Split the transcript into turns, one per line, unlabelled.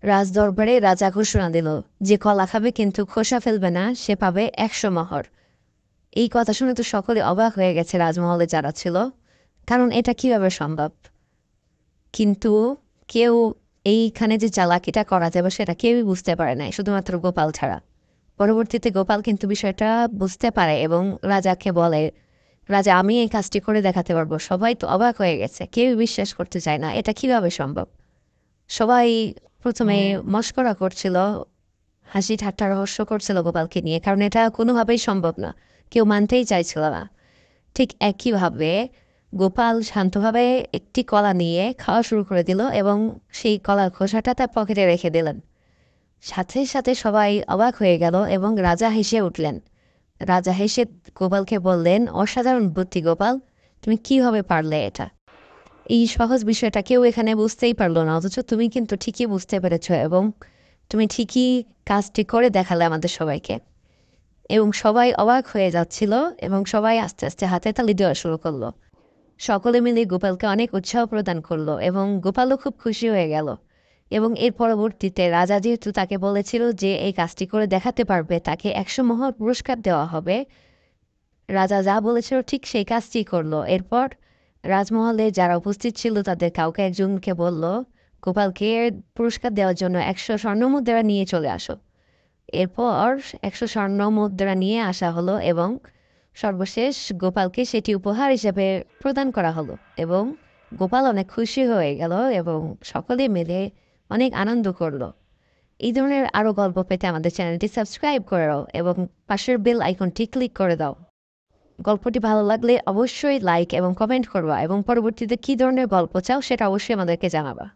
রাজদরবারে রাজা ঘোষণা দিল, যে কলা খাবে কিন্তু খোসা ফেলবে না সে পাবে 100 মোহর। এই কথা শুনে তো সকলে অবাক হয়ে গেছে রাজমহলে যারা ছিল, কারণ এটা কিভাবে সম্ভব। কিন্তু কেউ এইখানে যে চালাকিটা করা যাবে সেটা কেউই বুঝতে পারে নাই, শুধুমাত্র গোপাল ছাড়া। পরবর্তীতে গোপাল কিন্তু বিষয়টা বুঝতে পারে এবং রাজাকে বলে, রাজা আমি এই কাজটি করে দেখাতে পারবো। সবাই তো অবাক হয়ে গেছে, কেউই বিশ্বাস করতে চায় না এটা কিভাবে সম্ভব। সবাই প্রথমে মশকরা করছিল, হাসি ঠাট্টা রহস্য করছিল গোপালকে নিয়ে, কারণ এটা কোনোভাবেই সম্ভব না, কেউ মানতেই চাইছিল না। ঠিক একইভাবে গোপাল শান্তভাবে একটি কলা নিয়ে খাওয়া শুরু করে দিল এবং সেই কলার খোসাটা তার পকেটে রেখে দিলেন। সাথে সাথে সবাই অবাক হয়ে গেল এবং রাজা হেসে উঠলেন। রাজা হেসে গোপালকে বললেন, অসাধারণ বুদ্ধি গোপাল, তুমি কিভাবে পারলে এটা। এই সহজ বিষয়টা কেউ এখানে বুঝতেই পারলো না, অথচ তুমি কিন্তু ঠিকই বুঝতে পেরেছ এবং তুমি ঠিকই কাজটি করে দেখালে আমাদের সবাইকে। এবং সবাই অবাক হয়ে যাচ্ছিল এবং সবাই আস্তে আস্তে হাতে তালি দেওয়া শুরু করলো। সকলে মিলে গোপালকে অনেক উৎসাহ প্রদান করলো এবং গোপালও খুব খুশি হয়ে গেল। এবং এর পরবর্তীতে রাজা যেহেতু তাকে বলেছিল যে এই কাজটি করে দেখাতে পারবে তাকে 100 মোহর পুরস্কার দেওয়া হবে, রাজা যা বলেছিল ঠিক সেই কাজটি করলো। এরপর রাজমহলে যারা উপস্থিত ছিল তাদের কাউকে একজনকে বলল, গোপালকে পুরস্কার দেওয়ার জন্য 100 স্বর্ণমুদ্রা নিয়ে চলে আসো। এরপর 100 স্বর্ণমুদ্রা নিয়ে আসা হলো এবং সর্বশেষ গোপালকে সেটি উপহার হিসেবে প্রদান করা হলো। এবং গোপাল অনেক খুশি হয়ে গেল এবং সকলে মিলে অনেক আনন্দ করলো। এই ধরনের আরও গল্প পেতে আমাদের চ্যানেলটি সাবস্ক্রাইব করে দাও এবং পাশের বেল আইকনটি ক্লিক করে দাও। গল্পটি ভালো লাগলে অবশ্যই লাইক এবং কমেন্ট করবা এবং পরবর্তীতে কী ধরনের গল্প চাও সেটা অবশ্যই আমাদেরকে জানাবা।